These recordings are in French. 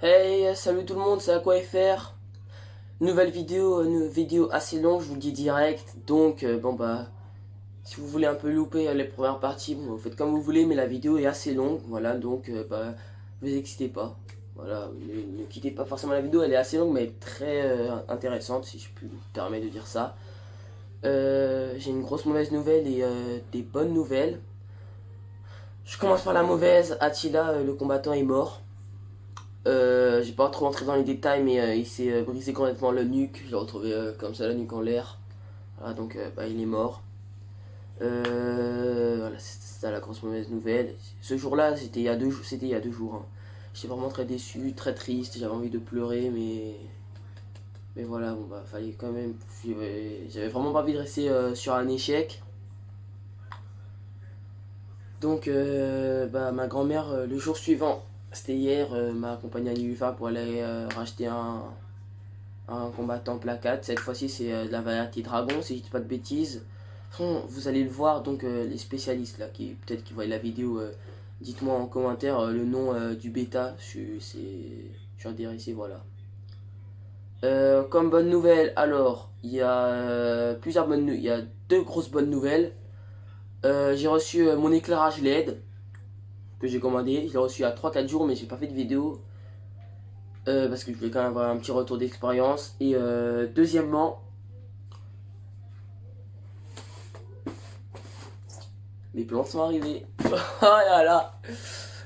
Hey, salut tout le monde, c'est AquaFR. Nouvelle vidéo, une vidéo assez longue, je vous le dis direct. Donc, si vous voulez un peu louper les premières parties, bon, vous faites comme vous voulez, mais la vidéo est assez longue. Voilà, donc, vous excitez pas. Voilà, ne quittez pas forcément la vidéo, elle est assez longue, mais très intéressante, si je puis me permettre de dire ça. J'ai une grosse mauvaise nouvelle et des bonnes nouvelles. Je commence par la mauvaise, Attila, le combattant, est mort. J'ai pas trop rentré dans les détails, mais il s'est brisé complètement le nuque. Je l'ai retrouvé comme ça, la nuque en l'air. Voilà, donc il est mort. Voilà, c'est ça la grosse mauvaise nouvelle. Ce jour-là, c'était il y a 2 jours. Hein. J'étais vraiment très déçu, très triste. J'avais envie de pleurer, mais voilà, bon bah fallait quand même. J'avais vraiment pas envie de rester sur un échec. Donc, ma grand-mère, le jour suivant, c'était hier, m'a accompagné à l'UFA pour aller racheter un combattant placade. Cette fois-ci, c'est de la variété dragon, si je dis pas de bêtises. Vous allez le voir, donc les spécialistes là, qui peut-être qui voient la vidéo, dites-moi en commentaire le nom du bêta. Je suis intéressé, voilà. Comme bonne nouvelle, alors, il y a plusieurs bonnes il y a deux grosses bonnes nouvelles. J'ai reçu mon éclairage LED que j'ai commandé. Je l'ai reçu à 3 4 jours, mais j'ai pas fait de vidéo. Parce que je voulais quand même avoir un petit retour d'expérience. Et deuxièmement, les plantes sont arrivées. Oh là là,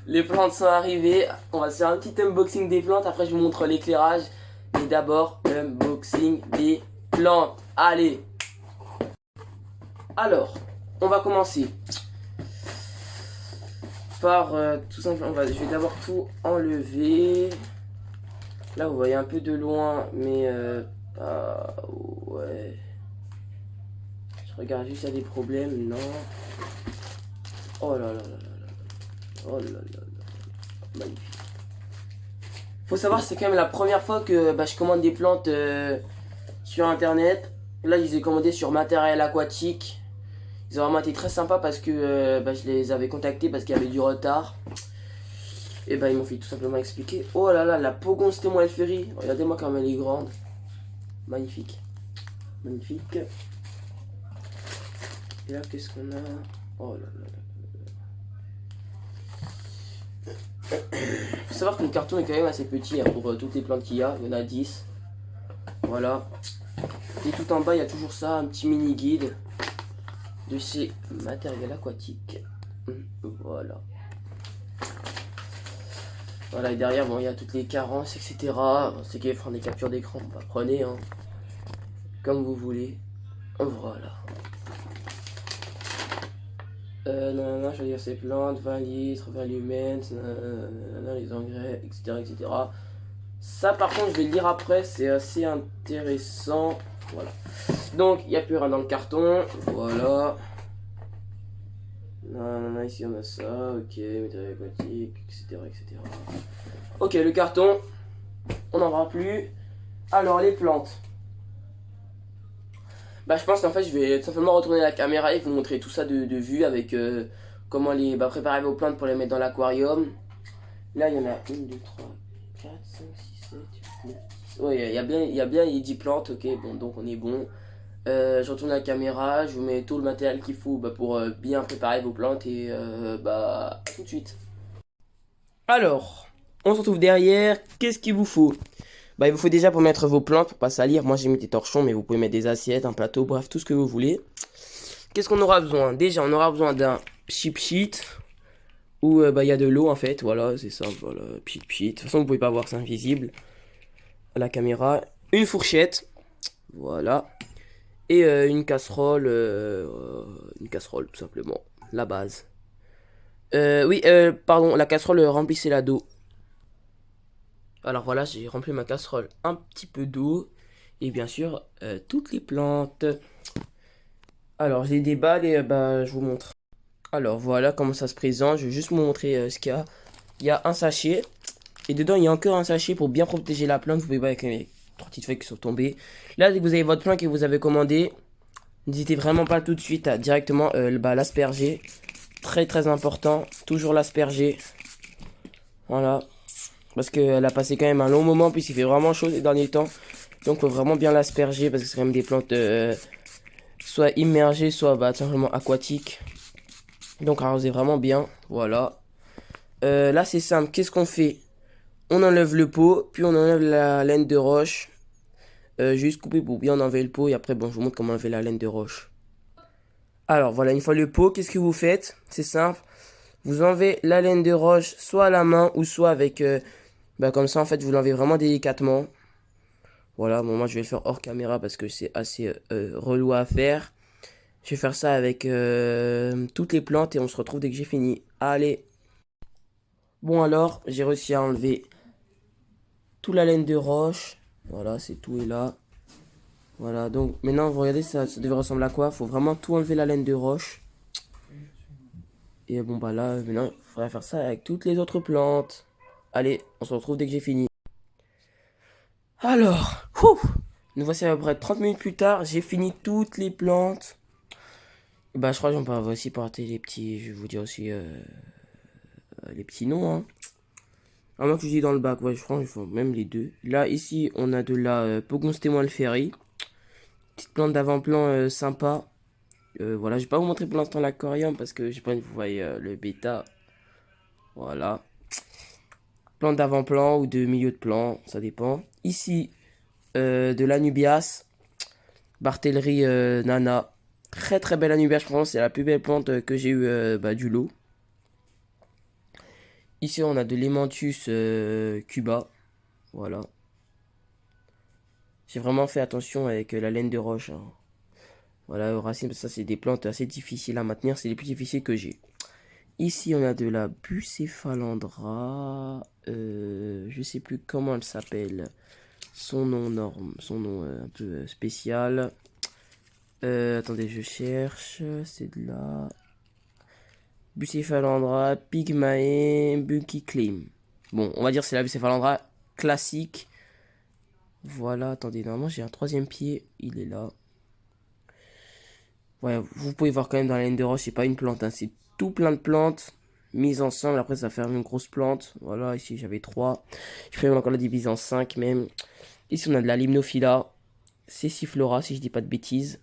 les plantes sont arrivées. On va se faire un petit unboxing des plantes. Après, je vous montre l'éclairage. Mais d'abord, unboxing des plantes. Allez. Alors, on va commencer par tout simplement. Je vais d'abord tout enlever. Là, vous voyez un peu de loin, mais ouais. Je regarde juste s'il y a des problèmes. Non. Oh là là là là là. Oh là là là. Magnifique. Faut savoir, c'est quand même la première fois que je commande des plantes sur internet. Là, je les ai commandées sur Matériel Aquatique. Ils ont vraiment été très sympas parce que je les avais contactés parce qu'il y avait du retard. Et ils m'ont fait tout simplement expliquer. Oh là là, la Pogon Stémo Elferi. Regardez-moi comme elle est grande. Magnifique. Magnifique. Et là, qu'est-ce qu'on a? Oh là là là. Faut savoir que le carton est quand même assez petit hein, pour toutes les plantes qu'il y a. Il y en a 10. Voilà. Et tout en bas, il y a toujours ça, un petit mini guide de ces matériels aquatiques. Voilà. Voilà, et derrière, bon, il y a toutes les carences, etc. C'est qui prendre des captures d'écran, bah, prenez, hein, comme vous voulez. Voilà. Choisir ses plantes, 20 litres, 20 lumens, les engrais, etc., etc. Ça, par contre, je vais le lire après, c'est assez intéressant. Voilà. Donc, il n'y a plus rien dans le carton. Voilà. Non, ici on a ça, ok, matériel aquatique, etc., etc. Ok, le carton, on n'en verra plus. Alors, les plantes. Je pense qu'en fait, je vais tout simplement retourner la caméra et vous montrer tout ça de vue avec comment les préparer vos plantes pour les mettre dans l'aquarium. Là, il y en a 1, 2, 3, 4, 5, 6, 7, 8, 9, 10. Ouais, il y a bien les 10 plantes, ok, bon, donc on est bon. Je retourne la caméra, je vous mets tout le matériel qu'il faut pour bien préparer vos plantes et à tout de suite. Alors, on se retrouve derrière. Qu'est-ce qu'il vous faut? Il vous faut déjà pour mettre vos plantes, pour pas salir. Moi j'ai mis des torchons, mais vous pouvez mettre des assiettes, un plateau, bref, tout ce que vous voulez. Qu'est-ce qu'on aura besoin? Déjà, on aura besoin d'un chip sheet où il y a de l'eau en fait. Voilà, c'est ça. Voilà, chip sheet. De toute façon, vous pouvez pas voir, c'est invisible à la caméra. Une fourchette, voilà, et une casserole tout simplement, la base. Oui, pardon, la casserole remplissez-la d'eau. Alors voilà, j'ai rempli ma casserole un petit peu d'eau. Et bien sûr, toutes les plantes. Alors, j'ai des balles et je vous montre. Alors voilà comment ça se présente. Je vais juste vous montrer ce qu'il y a. Il y a un sachet. Et dedans, il y a encore un sachet pour bien protéger la plante. Vous pouvez voir avec les 3 petites feuilles qui sont tombées. Là, dès que vous avez votre plante que vous avez commandé, n'hésitez vraiment pas tout de suite à directement l'asperger. Très très important. Toujours l'asperger. Voilà. Parce qu'elle a passé quand même un long moment, puisqu'il fait vraiment chaud ces derniers temps. Donc, faut vraiment bien l'asperger, parce que c'est quand même des plantes soit immergées, soit bah, tout simplement aquatiques. Donc, arroser vraiment bien. Voilà. Là, c'est simple. Qu'est-ce qu'on fait? On enlève le pot, puis on enlève la laine de roche. Juste couper pour bien enlever le pot. Et après, bon, je vous montre comment enlever la laine de roche. Alors, voilà, une fois le pot, qu'est-ce que vous faites? C'est simple. Vous enlevez la laine de roche, soit à la main, ou soit avec... bah, comme ça, en fait, vous l'enlevez vraiment délicatement. Voilà, bon, moi, je vais le faire hors caméra parce que c'est assez relou à faire. Je vais faire ça avec toutes les plantes et on se retrouve dès que j'ai fini. Allez. Bon, alors, j'ai réussi à enlever toute la laine de roche. Voilà, c'est tout est là. Voilà, donc maintenant, vous regardez, ça devrait ressembler à quoi? Faut vraiment tout enlever la laine de roche. Et bon, bah là, maintenant, il faudrait faire ça avec toutes les autres plantes. Allez, on se retrouve dès que j'ai fini. Alors, nous voici à peu près 30 minutes plus tard. J'ai fini toutes les plantes. Et bah, je crois que j'en peux aussi porter les petits. Je vais vous dire aussi les petits noms. Hein. À moins que je dis dans le bac, ouais, je crois qu'ils font même les deux. Là, ici, on a de la Pogonstémoine Ferry. Petite plante d'avant-plan sympa. Voilà, je vais pas vous montrer pour l'instant l'aquarium parce que j'ai pas envie que vous voyez le bêta. Voilà. Plante d'avant-plan ou de milieu de plan, ça dépend. Ici, de l'Anubias. Barthellerie Nana. Très très belle Anubias, je pense. C'est la plus belle plante que j'ai eu du lot. Ici, on a de l'Aimanthus Cuba. Voilà. J'ai vraiment fait attention avec la laine de roche. Hein. Voilà, aux racines, ça c'est des plantes assez difficiles à maintenir. C'est les plus difficiles que j'ai. Ici, on a de la Bucephalandra. Je sais plus comment elle s'appelle. Son nom un peu spécial. Attendez, je cherche. C'est de la Bucephalandra Pygmae Buckyclim. Bon, on va dire c'est la Bucephalandra classique. Voilà, attendez, normalement j'ai un troisième pied. Il est là. Ouais, vous pouvez voir quand même dans la laine de roche, c'est pas une plante, hein, c'est tout plein de plantes mises ensemble. Après, ça fait une grosse plante. Voilà, ici j'avais 3. Je peux même encore la diviser en 5 même. Ici, on a de la Limnophila, Céciflora, si je dis pas de bêtises.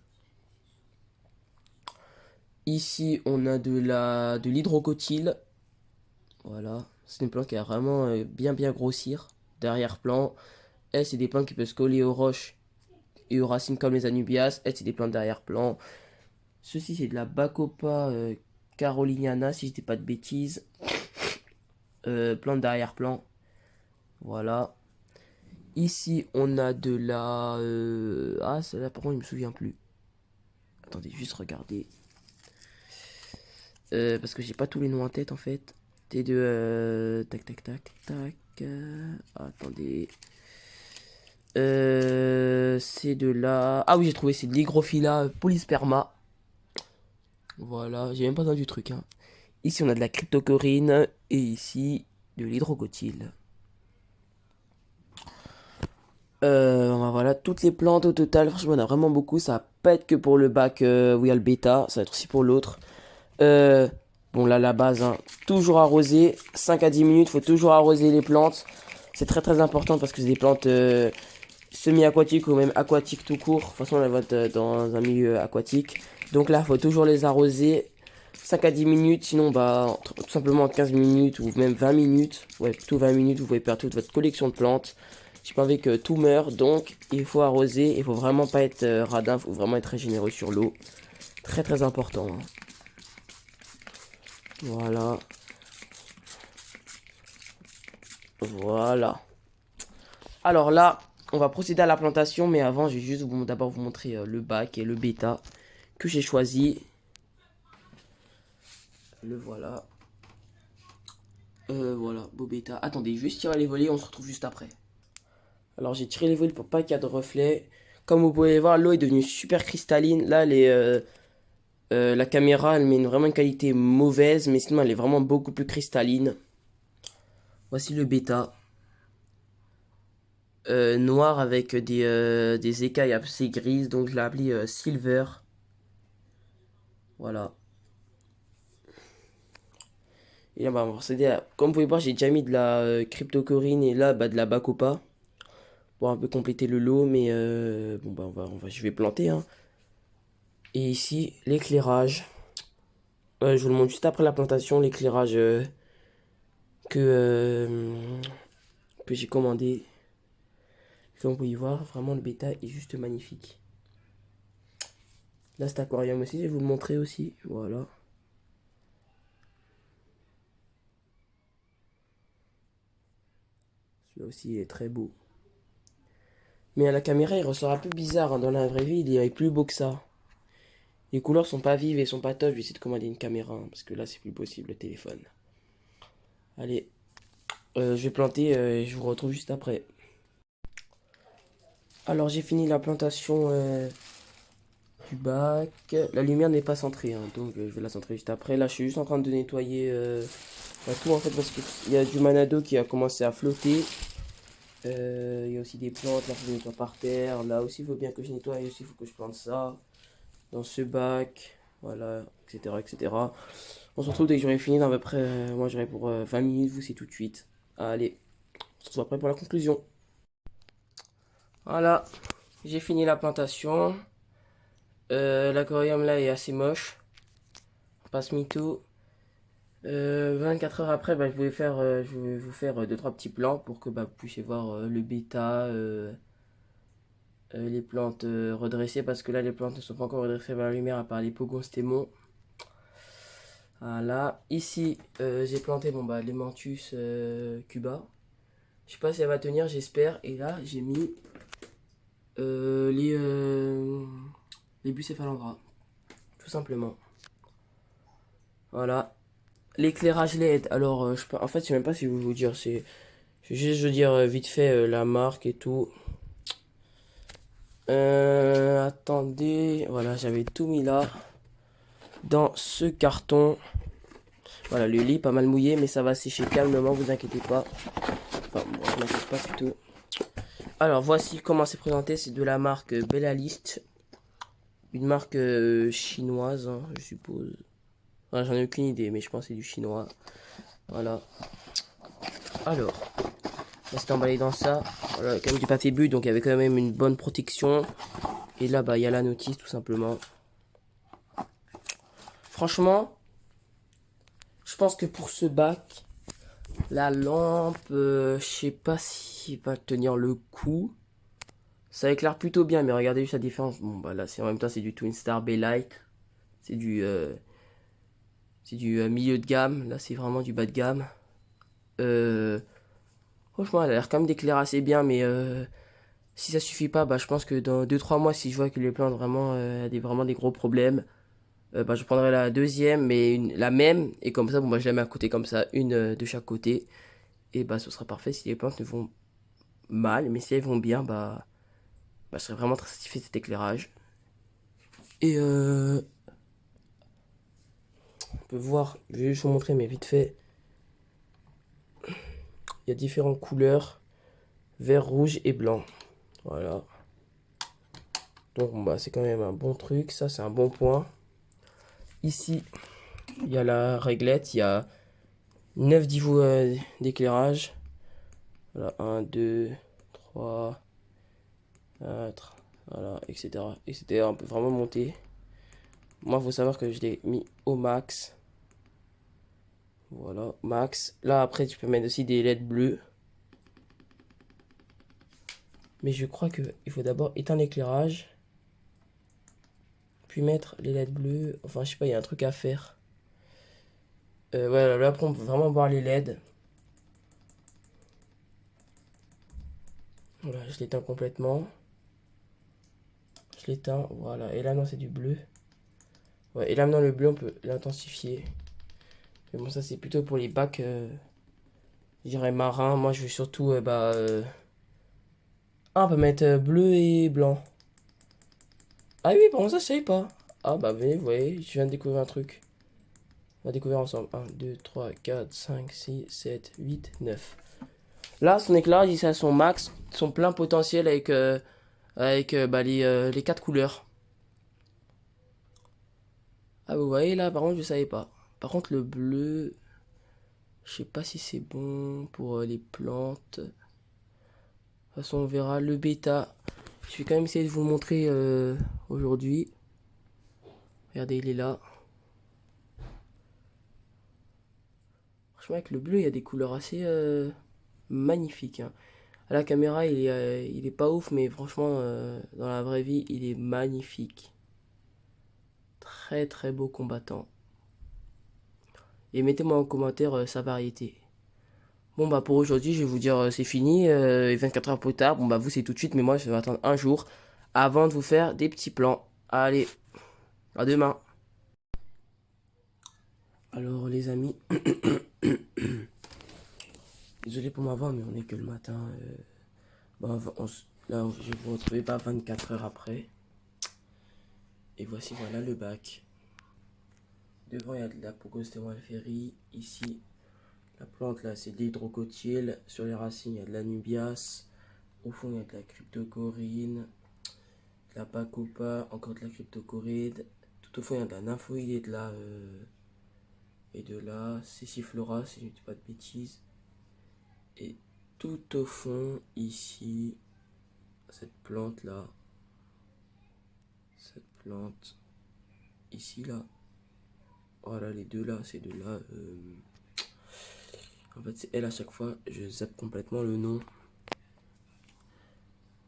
Ici, on a de l'hydrocotyle. Voilà, c'est une plante qui a vraiment bien grossir. Derrière-plan, elle, c'est des plantes qui peuvent se coller aux roches et aux racines comme les anubias. Elle, c'est des plantes derrière-plan. Ceci, c'est de la Bacopa caroliniana, si je dis pas de bêtises. Plante d'arrière-plan. Voilà. Ici, on a de la... Ah, celle-là, par contre, je me souviens plus. Attendez, juste regarder. Parce que j'ai pas tous les noms en tête, en fait. C'est de... Tac. Attendez. C'est de la... Ah oui, j'ai trouvé, c'est de l'Hygrophila polysperma. Voilà, j'ai même pas entendu du truc. Hein. Ici, on a de la cryptocorine et ici, de l'hydrocotyle. Voilà, toutes les plantes au total, franchement, on a vraiment beaucoup. Ça va pas être que pour le bac où il y a le bêta, ça va être aussi pour l'autre. Bon, là, la base, hein, toujours arroser. 5 à 10 minutes, faut toujours arroser les plantes. C'est très important parce que c'est des plantes semi-aquatiques ou même aquatiques tout court. De toute façon, on va être dans un milieu aquatique. Donc là, faut toujours les arroser 5 à 10 minutes, sinon bah tout simplement 15 minutes ou même 20 minutes. Ouais, plutôt 20 minutes, vous pouvez perdre toute votre collection de plantes. J'ai pas envie que tout meure, donc il faut arroser, il faut vraiment pas être radin, il faut vraiment être très généreux sur l'eau. Très important. Hein. Voilà. Voilà. Alors là, on va procéder à la plantation, mais avant, je vais juste d'abord vous montrer le bac et le bêta que j'ai choisi. Le voilà. Voilà, beau bêta. Attendez, juste tirer les volets, on se retrouve juste après. Alors j'ai tiré les volets pour pas qu'il y ait de reflets. Comme vous pouvez voir, l'eau est devenue super cristalline. Là, la caméra, elle met vraiment une qualité mauvaise, mais sinon elle est vraiment beaucoup plus cristalline. Voici le bêta. Noir avec des écailles assez grises, donc je l'ai appelé Silver. Voilà. Et là, bah, on va procéder à... Comme vous pouvez voir, j'ai déjà mis de la cryptocorine et là, bah, de la bacopa pour un peu compléter le lot. Mais bon, bah, je vais planter, hein. Et ici, l'éclairage. Je vous le montre juste après la plantation, l'éclairage que, euh, que j'ai commandé. Comme vous pouvez y voir, vraiment le bêta est juste magnifique. Là, cet aquarium aussi, je vais vous le montrer aussi. Voilà. Celui-là aussi, il est très beau. Mais à la caméra, il ressort un peu bizarre, hein. Dans la vraie vie, il est plus beau que ça. Les couleurs sont pas vives et sont pas top. Je vais essayer de commander une caméra, hein, parce que là, c'est plus possible, le téléphone. Allez, je vais planter et je vous retrouve juste après. Alors, j'ai fini la plantation du bac. La lumière n'est pas centrée, hein, donc je vais la centrer juste après. Là, je suis juste en train de nettoyer tout, en fait, parce qu'il y a du Manado qui a commencé à flotter. Il y a aussi des plantes, là, il faut que je nettoie par terre. Là aussi, il faut bien que je nettoie. Et aussi, il faut que je plante ça dans ce bac. Voilà, etc., etc. On se retrouve dès que j'aurai fini, dans à peu près, moi j'aurai pour 20 minutes, vous c'est tout de suite. Allez, on se retrouve après pour la conclusion. Voilà, j'ai fini la plantation. L'aquarium là est assez moche. Passe mytho. 24 heures après, bah, je vais vous faire 2-3 petits plans pour que bah, vous puissiez voir le bêta, les plantes redressées, parce que là les plantes ne sont pas encore redressées par la lumière à part les pogostémons. Voilà, ici j'ai planté bon, bah, les Mantus Cuba. Je sais pas si elle va tenir, j'espère. Et là j'ai mis les Bucephalandra, tout simplement. Voilà. L'éclairage LED, alors en fait je sais même pas si vous dire, je vais juste dire vite fait la marque et tout. Attendez, voilà, j'avais tout mis là dans ce carton. Voilà, le lit pas mal mouillé, mais ça va sécher calmement, vous inquiétez pas. Enfin, bon, je m'inquiète pas du tout. Alors voici comment c'est présenté, c'est de la marque Bellalist, une marque chinoise, hein, je suppose. Voilà, j'en ai aucune idée, mais je pense que c'est du chinois. Voilà. Alors, ça s'est emballé dans ça. Voilà, quand même du papier bulle, donc il y avait quand même une bonne protection. Et là, bah, il y a la notice, tout simplement. Franchement, je pense que pour ce bac, la lampe, je sais pas si va tenir le coup. Ça éclaire plutôt bien, mais regardez juste la différence. Bon, bah là, en même temps, c'est du Twin Star Bay-Light. C'est du milieu de gamme. Là, c'est vraiment du bas de gamme. Franchement, elle a l'air quand même d'éclairer assez bien, mais si ça suffit pas, bah, je pense que dans 2-3 mois, si je vois que les plantes vraiment, vraiment des gros problèmes, bah, je prendrai la deuxième, mais la même, et comme ça, bon, bah, je la mets à côté comme ça, une de chaque côté, et bah, ce sera parfait si les plantes ne vont mal, mais si elles vont bien, bah, je serai vraiment très satisfait de cet éclairage. Et on peut voir, je vais juste vous montrer, mais vite fait, il y a différentes couleurs, vert, rouge et blanc. Voilà. Donc, bon, bah, c'est quand même un bon truc, ça, c'est un bon point. Ici, il y a la réglette, il y a 9 niveaux d'éclairage. Voilà, 1, 2, 3, 4, voilà, etc. etc. On peut vraiment monter. Moi, il faut savoir que je l'ai mis au max. Voilà, max. Là, après, tu peux mettre aussi des LED bleus. Mais je crois qu'il faut d'abord éteindre l'éclairage. Puis mettre les LED bleus. Enfin, je sais pas, il y a un truc à faire. Voilà, là, après, on peut vraiment voir les LED. Voilà, je l'éteins complètement. Je l'éteins, voilà. Et là, non, c'est du bleu. Ouais, et là, maintenant, le bleu, on peut l'intensifier. Mais bon, ça, c'est plutôt pour les bacs, je dirais marins. Moi, je veux surtout, ah, on peut mettre bleu et blanc. Ah oui, bon, ça, je savais pas. Ah, bah, venez, vous voyez, je viens de découvrir un truc. On va découvrir ensemble. 1, 2, 3, 4, 5, 6, 7, 8, 9. Là, son éclairage, il est à son max, son plein potentiel avec bah, les 4 couleurs. Ah, vous voyez, là, par contre, je savais pas. Par contre, le bleu... Je sais pas si c'est bon pour les plantes. De toute façon, on verra. Le bêta, je vais quand même essayer de vous le montrer aujourd'hui. Regardez, il est là. Franchement, avec le bleu, il y a des couleurs assez magnifiques, hein. À la caméra, il est pas ouf, mais franchement, dans la vraie vie, il est magnifique. Très très beau combattant. Et mettez-moi en commentaire sa variété. Bon bah pour aujourd'hui, je vais vous dire c'est fini. Et 24 heures plus tard, bon bah vous c'est tout de suite, mais moi je vais attendre un jour avant de vous faire des petits plans. Allez, à demain. Alors les amis, désolé pour ma voix, mais on est que le matin. Bah, là, je vais vous retrouver pas 24 heures après. Et voici voilà le bac. Devant il y a de la Pogostemon alferi. Ici, la plante là c'est de l'hydrocotyle. Sur les racines il y a de l'anubias. Au fond il y a de la cryptocorine, de la bacopa, encore de la cryptocoride. Tout au fond il y a de la nymphoïde et de la céciflora, si je ne dis pas de bêtises. Et tout au fond ici, cette plante là, cette plante ici là, voilà les deux là, ces deux là. En fait c'est elle à chaque fois, je zappe complètement le nom.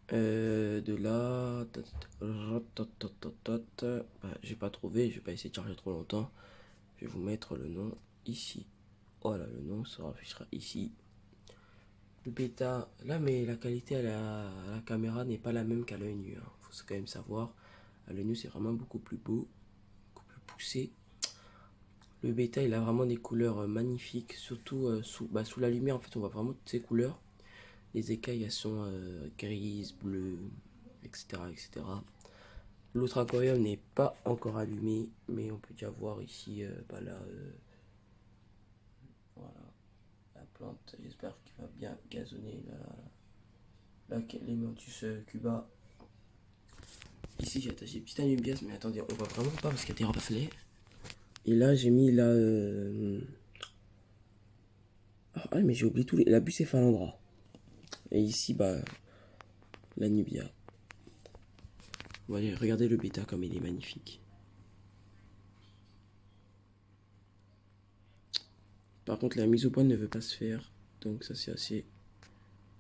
De là, j'ai pas trouvé, je vais pas essayer de charger trop longtemps. Je vais vous mettre le nom ici. Voilà, le nom se affichera ici. Le bêta, là, mais la qualité à la caméra n'est pas la même qu'à l'œil nu, hein. Faut quand même savoir. À l'œil nu, c'est vraiment beaucoup plus beau, beaucoup plus poussé. Le bêta, il a vraiment des couleurs magnifiques, surtout sous la lumière. En fait, on voit vraiment toutes ces couleurs. Les écailles, elles sont grises, bleues, etc., etc. L'autre aquarium n'est pas encore allumé, mais on peut déjà voir ici, voilà, la plante. J'espère qu'il va bien gazonner l'Aimanthus cuba. Ici, j'ai attaché petit anubias, mais attendez, on voit vraiment pas parce qu'il y a des reflets. Et là, j'ai mis la. Ah, mais j'ai oublié tout. La Bucephalandra. Et ici, la Nubia. Voilà, regardez le bêta comme il est magnifique. Par contre, la mise au point ne veut pas se faire. Donc, ça, c'est assez.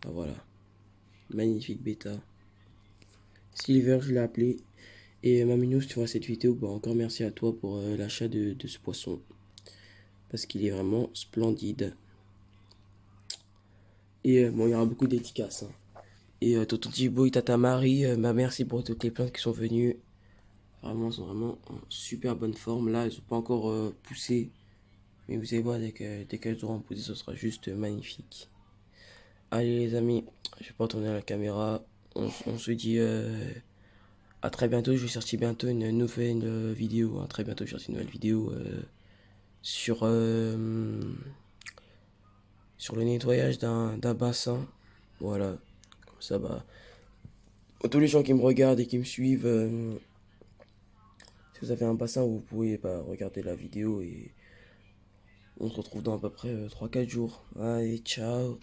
Ah, voilà. Magnifique bêta. Silver, je l'ai appelé. Et Maminous, tu vois cette vidéo, encore merci à toi pour l'achat de ce poisson. Parce qu'il est vraiment splendide. Et bon, il y aura beaucoup de dédicaces, hein. Et Tonton Thibaut et Tata Marie, merci pour toutes les plantes qui sont venues. Vraiment, elles sont vraiment en super bonne forme. Là, elles sont pas encore poussées. Mais vous allez voir, dès qu'elles auront poussé, ce sera juste magnifique. Allez les amis, je vais pas tourner la caméra. On se dit à très bientôt. Je vais sortir bientôt une nouvelle vidéo. À très bientôt, je vais sortir une nouvelle vidéo sur, sur le nettoyage d'un bassin. Voilà, comme ça, tous les gens qui me regardent et qui me suivent, si vous avez un bassin, vous pouvez regarder la vidéo et on se retrouve dans à peu près 3-4 jours. Allez, ciao!